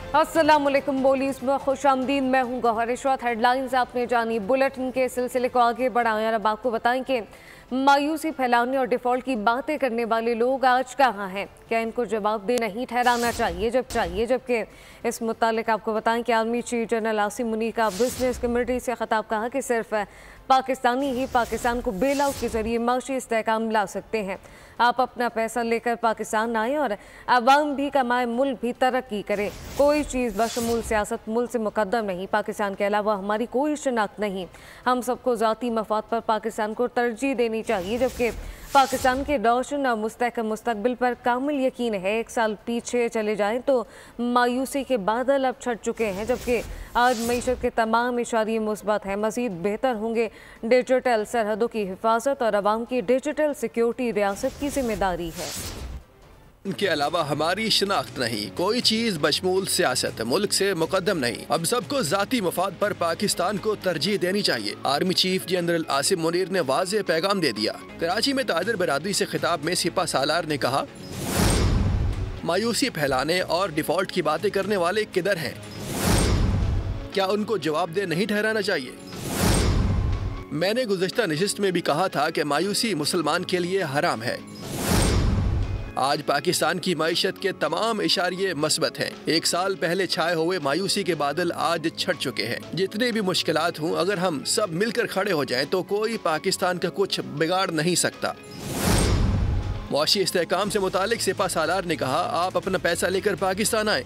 अस्सलामुअलैकुम बोलीस में खुशामदीद। मैं हूँ गौहर इशरत। हेडलाइंस आपने जानी। बुलेटिन के सिलसिले को आगे बढ़ाएं और अब आपको बताएं कि मायूसी फैलाने और डिफॉल्ट की बातें करने वाले लोग आज कहाँ हैं, क्या इनको जवाबदेह नहीं ठहराना चाहिए जबकि इस मुतालिक आपको बताएं कि army chief general Asim Munir का बिजनेस कम्युनिटी से खिताब कहा कि सिर्फ पाकिस्तानी ही पाकिस्तान को बेल आउट के जरिए माशी इस्तेहकाम ला सकते हैं। आप अपना पैसा लेकर पाकिस्तान आए और अवाम भी कमाए, मुल्क भी तरक्की करे। कोई चीज़ बशमूल सियासत मुल्क से मुकद्दम नहीं। पाकिस्तान के अलावा हमारी कोई शनाख्त नहीं। हम सबको ज़ाती मफाद पर पाकिस्तान को तरजीह देनी चाहिए, जबकि पाकिस्तान के रोशन और मुस्तहकम मुस्तकबिल पर कामिल यकीन है। एक साल पीछे चले जाएं तो मायूसी के बादल अब छट चुके हैं, जबकि आज मईशत के तमाम इशारे मुस्बत हैं। मज़ीद बेहतर होंगे डिजिटल सरहदों की हिफाजत और अवाम की डिजिटल सिक्योरिटी रियासत की जिम्मेदारी है। इनके अलावा हमारी शनाख्त नहीं। कोई चीज बशमूल सियासत मुल्क से मुकद्दम नहीं। अब सबको जाती मफाद पर पाकिस्तान को तरजीह देनी चाहिए। Army chief general Asim Munir ने वाज़ेह पैगाम दे दिया। कराची में ताजर बरादरी से खिताब में सिपा सालार ने कहा, मायूसी फैलाने और डिफॉल्ट की बातें करने वाले किधर हैं? क्या उनको जवाबदेह नहीं ठहराना चाहिए? मैंने गुज़श्ता नशिस्त में भी कहा था कि मायूसी मुसलमान के लिए हराम है। आज पाकिस्तान की मईशत के तमाम इशारे मस्बत हैं। एक साल पहले छाए हुए मायूसी के बादल आज छट चुके हैं। जितने भी मुश्किलात हों, अगर हम सब मिलकर खड़े हो जाएं तो कोई पाकिस्तान का कुछ बिगाड़ नहीं सकता। मुआशी इस्तेहकाम से मुतालिक सिपा सालार ने कहा, आप अपना पैसा लेकर पाकिस्तान आए।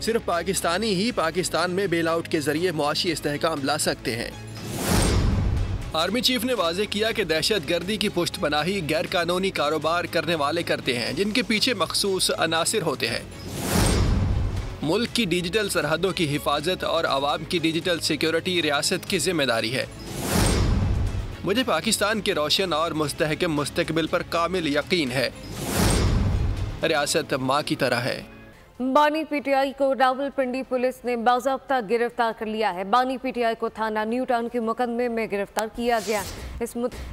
सिर्फ पाकिस्तानी ही पाकिस्तान में बेल आउट के जरिए मुआशी इस्तेहकाम ला सकते हैं। आर्मी चीफ ने वाज़ेह किया कि दहशत गर्दी की पुष्ट पनाही गैर कानूनी कारोबार करने वाले करते हैं, जिनके पीछे मखसूस अनासिर होते हैं। मुल्क की डिजिटल सरहदों की हिफाजत और आवाम की डिजिटल सिक्योरिटी रियासत की जिम्मेदारी है। मुझे पाकिस्तान के रोशन और मुस्तहकम मुस्तकबिल पर कामिल यकीन है। रियासत माँ की तरह है। बानी पीटीआई को रावलपिंडी पुलिस ने बाज़ाब्ता गिरफ्तार कर लिया है। बानी पीटीआई को थाना न्यू टाउन के मुकदमे में गिरफ्तार किया गया।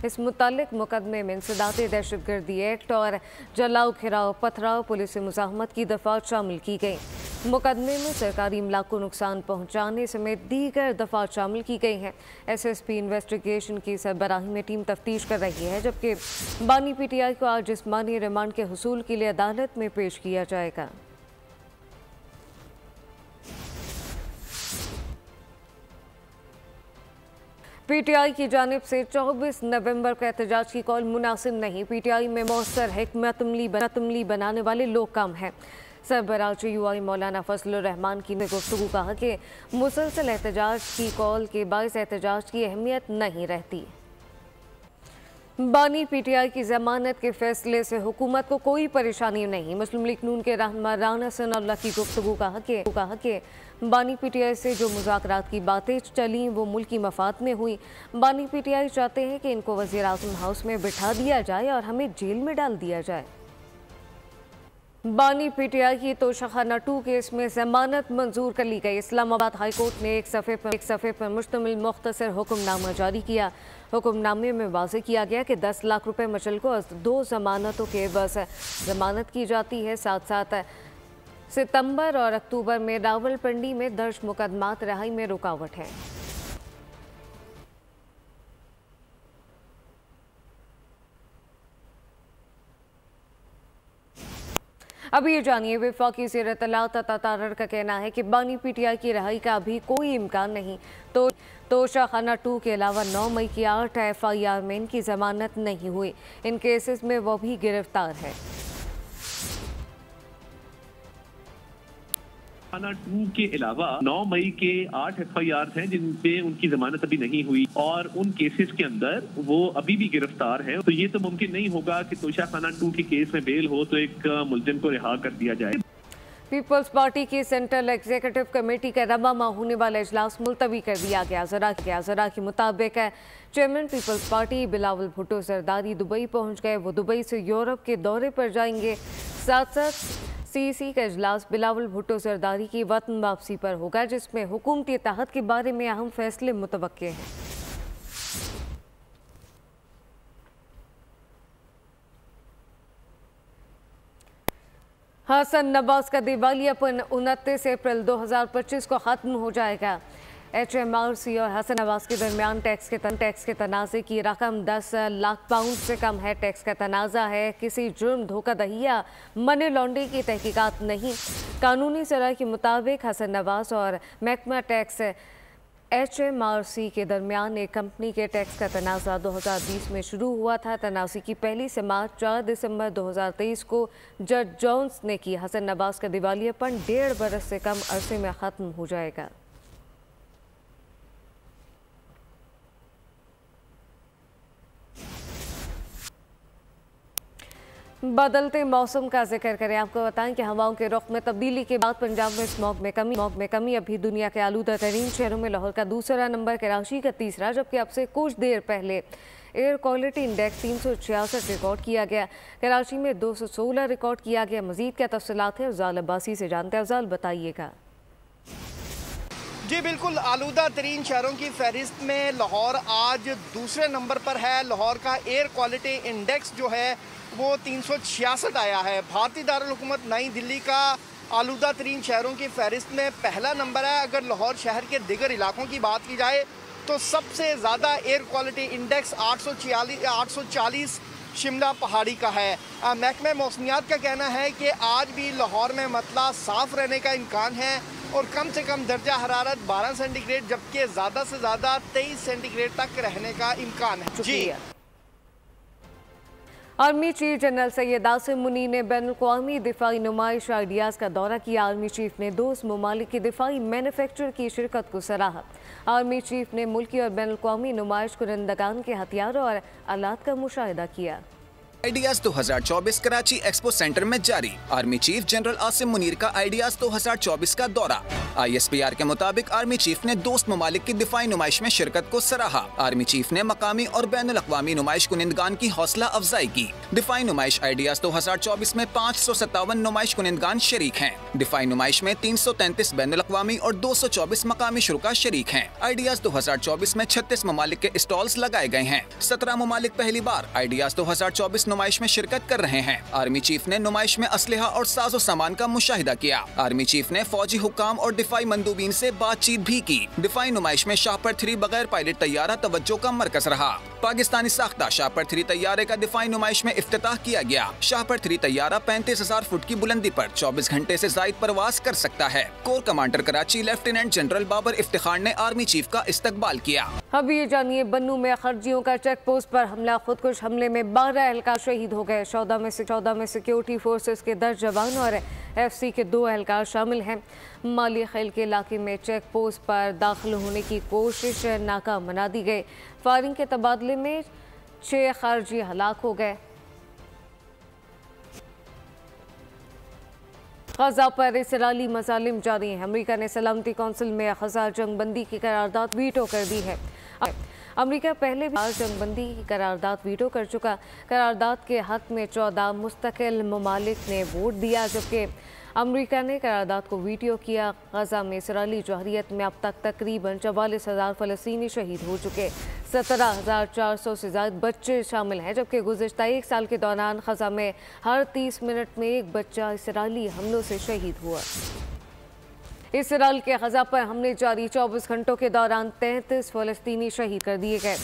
इस मुतालिक मुकदमे में इंसदाद दहशतगर्दी एक्ट और जलाओ घिराव पथराव पुलिस से मुज़ाहमत की दफ़ात शामिल की गई। मुकदमे में सरकारी इमलाक को नुकसान पहुँचाने समेत दीगर दफ़ात शामिल की गई हैं। SSP इन्वेस्टिगेशन की सरबराही में टीम तफ्तीश कर रही है, जबकि बानी पीटीआई को आज जिस्मानी रिमांड के हुसूल के लिए अदालत में पेश किया जाएगा। पीटीआई की जानिब से 24 नवंबर का एहतजाज की कॉल मुनासिब नहीं। पीटीआई में मौसर हिकमत बनाने वाले लोग कम हैं। सरबराह UI मौलाना फजलुर रहमान की ने गुफ्तगू कहा कि मुसलसल एहतजाज की कॉल के बाइस एहतजाज की अहमियत नहीं रहती। बानी पीटीआई की जमानत के फैसले से हुकूमत को कोई परेशानी नहीं। मुस्लिम लीग नून के रहनुमा राना सनाउल्लाह की गुफ्तगू कहा कि बानी पीटीआई से जो मुज़ाकरात की बातें चली वो मुल्क की मफाद में हुई। बानी पीटीआई चाहते हैं कि इनको वज़ीर आज़म हाउस में बिठा दिया जाए और हमें जेल में डाल दिया जाए। बानी पीटीआई की तोशाखाना 2 केस में जमानत मंजूर कर ली गई। इस्लामाबाद हाई कोर्ट ने एक सफ़े पर मुश्तमिल मुख्तसर हुक्मनामा जारी किया। हुक्मनामे में वाज़ेह किया गया कि 10 लाख रुपए मचल को 2 जमानतों के बस जमानत की जाती है। साथ साथ सितंबर और अक्टूबर में रावलपिंडी में दर्ज मुकदमात रहाई में रुकावट है। अब ये जानिए, वफाकी ज़ेर इत्तलात अता तारर का कहना है कि बानी पीटीआई की रहाई का अभी कोई इम्कान नहीं। तो तोशाखाना 2 के अलावा 9 मई की 8 FIR में इनकी जमानत नहीं हुई। इन केसेस में वो भी गिरफ्तार है। थाना 2 के अलावा 9 मई के 8 FIR हैं जिन पे उनकी जमानत अभी नहीं हुई और उन केसेस के अंदर वो अभी भी गिरफ्तार है। तो ये तो मुमकिन नहीं होगा कि तोशाखाना 2 के केस में बेल हो तो एक मुलजिम को रिहा कर दिया जाए। पीपल्स पार्टी की सेंट्रल एग्जीक्यूटिव कमेटी का रबा माह होने वाला इजलास मुलतवी कर दिया गया। ज़रा के मुताबिक चेयरमैन पीपल्स पार्टी बिलावल भुट्टो जरदारी दुबई पहुंच गए। वो दुबई से यूरोप के दौरे पर जाएंगे। साथ साथ CEC का इजलास बिलावल भुट्टो जरदारी की वतन वापसी पर होगा, जिसमें हुकूमती इत्तेहाद के बारे में अहम फैसले मुतवक्के हैं। हसन नवाज का दिवालियापन 29 अप्रैल 2025 को खत्म हो जाएगा। HMRC और हसन नवाज के दरमियान टैक्स के तनाज़े की रकम 10 लाख पाउंड से कम है। टैक्स का तनाज़ा है किसी जुर्म, धोखाधड़ी या मनी लॉन्ड्रिंग की तहकीकात नहीं। कानूनी सराह के मुताबिक हसन नवाज और महकमा टैक्स HMRC के दरमियान एक कंपनी के टैक्स का तनाज़ा 2020 में शुरू हुआ था। तनाज़े की पहली समाअत 4 दिसंबर 2023 को जज जोन्स ने की। हसन नवाज का दिवालियापन 1.5 बरस से कम अरसे में ख़त्म हो जाएगा। बदलते मौसम का जिक्र करें, आपको बताएं कि हवाओं के रुख में तब्दीली के बाद पंजाब में स्मॉग में कमी अभी दुनिया के आलूदा तरीन शहरों में लाहौर का दूसरा नंबर, कराची का तीसरा, जबकि अब से कुछ देर पहले एयर क्वालिटी इंडेक्स 366 रिकॉर्ड किया गया। कराची में 216 रिकॉर्ड किया गया। मजीद क्या तफसीलात है अफजाल अब्बासी से जानते हैं। अफजाल बताइएगा। जी बिल्कुल, आलूदा तरीन शहरों की फहरिस्त में लाहौर आज दूसरे नंबर पर है। लाहौर का एयर क्वालिटी इंडेक्स जो है वो 366 आया है। भारतीय दारुल हुकूमत नई दिल्ली का आलूदा तरीन शहरों की फहरिस्त में पहला नंबर है। अगर लाहौर शहर के दिगर इलाकों की बात की जाए तो सबसे ज़्यादा एयर क्वालिटी इंडेक्स 840 शिमला पहाड़ी का है। महकमे मौसमियात का कहना है कि आज भी लाहौर में मतला साफ़ रहने का इम्कान है और कम से कम दर्जा हरारत 12 सेंटीग्रेड जबकि ज़्यादा से ज़्यादा 23 सेंटीग्रेड तक रहने का इम्कान है। जी, army chief general Syed Asim Munir ने बैनुल-अक़वामी दिफाई नुमाइश आइडियाज़ का दौरा किया। आर्मी चीफ ने दोस्त ममालिक की दिफाई मैन्युफैक्चर की शिरकत को सराहा। आर्मी चीफ ने मुल्की और बैनुल-अक़वामी नुमाइश कुरंदगान के हथियारों और आलात का मुशाहिदा किया। आइडियाज 2024 कराची एक्सपो सेंटर में जारी। Army chief general Asim Munir का आइडियाज 2024 का दौरा। ISPR के मुताबिक आर्मी चीफ ने दोस्त ममालिक की दिफाई नुमाइश में शिरकत को सराहा। आर्मी चीफ ने मकामी और बैनुल-अक़वामी नुमाइश कुनिंदगान की हौसला अफजाई की। दिफाई नुमाइश आइडियाज 2024 में 557 नुमाइश कुनिंदगान शरीक हैं। दिफाई नुमाइश में 333 बैनुल-अक़वामी और 224 मकामी शुरका शरीक हैं। आइडियाज 2024 में 36 ममालिक के स्टॉल्स लगाए गए हैं। 17 ममालिक पहली बार आइडियाज 2024 नुमाइश में शिरकत कर रहे हैं। आर्मी चीफ ने नुमाइश में असलहा और साजो सामान का मुशाहिदा किया। आर्मी चीफ ने फौजी हुक्काम और दिफाई मंदूबीन से बातचीत भी की। दिफाई नुमाइश में शाहपर 3 बगैर पायलट तैयारा तवज्जो का मरकज रहा। पाकिस्तानी साख्ता शाहपर 3 तैयारे का दिफाई नुमाइश में इफ्तिताह किया गया। शाहपर 3 तैयारा 35,000 फुट की बुलंदी पर 24 घंटे से जायद परवाज कर सकता है। Core commander Karachi lieutenant general Babar Iftikhar ने आर्मी चीफ का इस्तकबाल किया। अब ये जानिए, बन्नू में खर्जियों का चेक पोस्ट पर हमला, खुदकुश हमले में 12 एहलकार शहीद हो गए। 14 में सिक्योरिटी फोर्सेस के 10 जवान और FC के 2 एहलकार शामिल हैं। माली खेल के इलाके में चेक पोस्ट पर दाखिल होने की कोशिश नाकाम बना दी गई। फायरिंग के तबादले में 6 खारजी हलाक हो गए। ग़ज़ा पर इसराइली मज़ालिम जारी हैं। अमेरिका ने सलामती कौंसिल में ग़ज़ा जंगबंदी की करारदाद वीटो कर दी है। अमेरिका पहले भी जंगबंदी की करारदाद वीटो कर चुका। करारदाद के हक में 14 मुस्तकिल ममालिक ने वोट दिया, जबकि अमेरिका ने करारदाद को वीटो किया। ग़ज़ा में इसराइली जौहरियत में अब तक तकरीबन 44,000 फ़लस्तीनी शहीद हो चुके। 17,400 से ज़्यादा बच्चे शामिल हैं, जबकि गुज़िश्ता 1 साल के दौरान ग़ज़ा में हर 30 मिनट में एक बच्चा इसराइली हमलों से शहीद हुआ। इसराइल के ग़ज़ा पर हमले जारी, 24 घंटों के दौरान 33 फ़लस्तीनी शहीद कर दिए गए।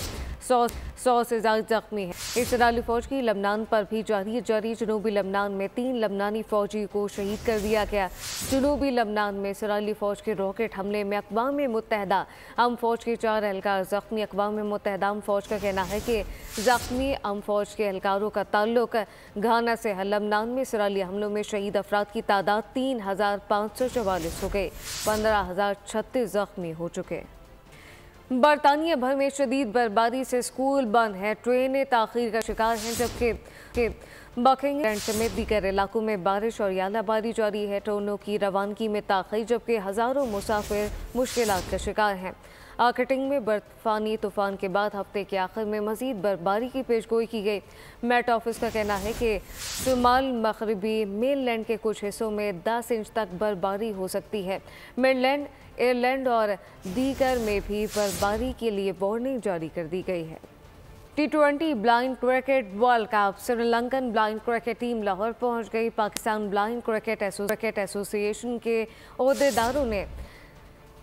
100 से ज़्यादा जख्मी हैं। इसराइली फ़ौज की लबनान पर भी जारी। जनूबी लबनान में 3 लबनानी फ़ौजी को शहीद कर दिया गया। जनूबी लबनान में इसराइली फ़ौज के रॉकेट हमले में अक़वाम मुत्तहिदा अम फ़ौज के 4 एहलकार ज़ख्मी। अक़वाम मुत्तहिदा अम फ़ौज का कहना है कि ज़ख्मी अम फ़ौज के एहलकारों का ताल्लुक घाना से है। लबनान में इसराइली हमलों में शहीद अफराद की तादाद 3,544 हो गई। 15,036 ज़ख्मी हो चुके। बरतानिया भर में शदीद बर्फबारी से स्कूल बंद हैं, ट्रेनें ताख़ीर का शिकार हैं, जबकि बकिंगम समेत दीगर इलाकों में बारिश और यालाबारी जारी है। ट्रेनों की रवानगी में ताख़ीर, जबकि हज़ारों मुसाफिर मुश्किलात का शिकार हैं। आर्कटिंग में बर्फानी तूफान के बाद हफ्ते के आखिर में मज़ीद बर्फबारी की पेशगोई की गई। मेट ऑफिस का कहना है कि शुमाल मगरबी मेनलैंड के कुछ हिस्सों में 10 इंच तक बर्फबारी हो सकती है। मेनलैंड, आयरलैंड और दीगर में भी बर्फबारी के लिए वार्निंग जारी कर दी गई है। T20 blind cricket world cup Sri Lankan blind cricket team Lahore पहुंच गई। पाकिस्तान ब्लाइंड क्रिकेट एसोसिएशन के ओहदेदारों ने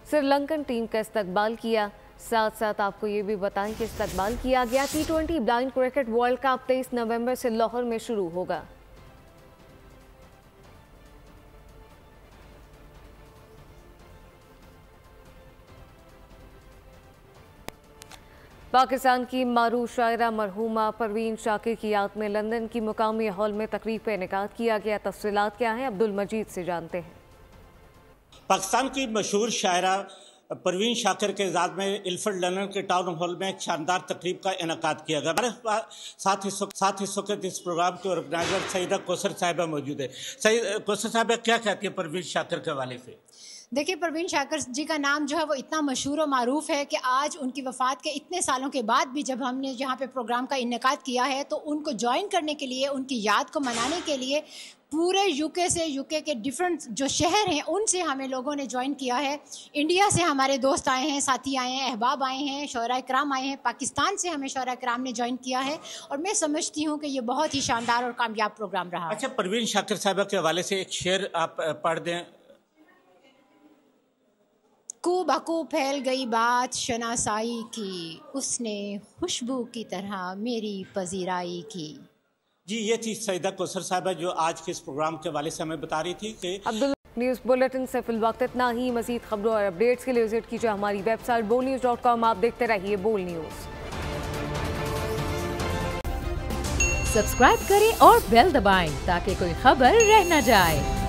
श्रीलंकन टीम का इस्तकबाल किया। साथ साथ आपको ये भी बताएं कि इस्तकबाल किया गया। T20 blind cricket world cup 23 नवंबर से लाहौर में शुरू होगा। पाकिस्तान की मारूफ शायरा मरहूमा परवीन शाकिर की याद में लंदन की मुकामी हॉल में तकरीब का इनेकाद किया गया। तफसीलात क्या हैं, अब्दुल मजीद से जानते हैं। पाकिस्तान की मशहूर शायरा परवीन शाकिर के इजाज़ में इल्फर्ड लंदन के टाउन हॉल में एक शानदार तकरीब का इनेकाद किया गया। हमारे साथ इस वक्त इस प्रोग्राम के ऑर्गेनाइजर सईदा कौसर साहिबा मौजूद है। कौसर साहिबा क्या कहती है परवीन शाकिर के हवाले से? देखिए, परवीन शाकिर जी का नाम जो है वो इतना मशहूर और मारूफ है कि आज उनकी वफ़ात के इतने सालों के बाद भी जब हमने यहाँ पे प्रोग्राम का इनेकाद किया है तो उनको ज्वाइन करने के लिए, उनकी याद को मनाने के लिए पूरे यूके के डिफरेंट जो शहर हैं उनसे हमें लोगों ने ज्वाइन किया है। इंडिया से हमारे दोस्त आए हैं, साथी आए हैं, अहबाब आए हैं, शोहरा इकराम आए हैं। पाकिस्तान से हमें शोहरा इकराम ने ज्वाइन किया है और मैं समझती हूँ कि ये बहुत ही शानदार और कामयाब प्रोग्राम रहा। अच्छा, परवीन शाकिर साहबा के हवाले से एक शेर आप पढ़ दें। कू बकू फैल गई बात शनासाई की, उसने खुशबू की तरह मेरी पजीराई की। जी, ये थी सईदा कौसर साहिबा जो आज के इस प्रोग्राम के हवाले से हमें बता रही थी कि अब्दुल न्यूज़ बुलेटिन से फिल वक्त इतना ही। मजीद खबरों और अपडेट्स के लिए विजिट कीजिए हमारी वेबसाइट bolnews.com। आप देखते रहिए बोल न्यूज़। सब्सक्राइब करें और बेल दबाएं ताकि कोई खबर रह न जाए।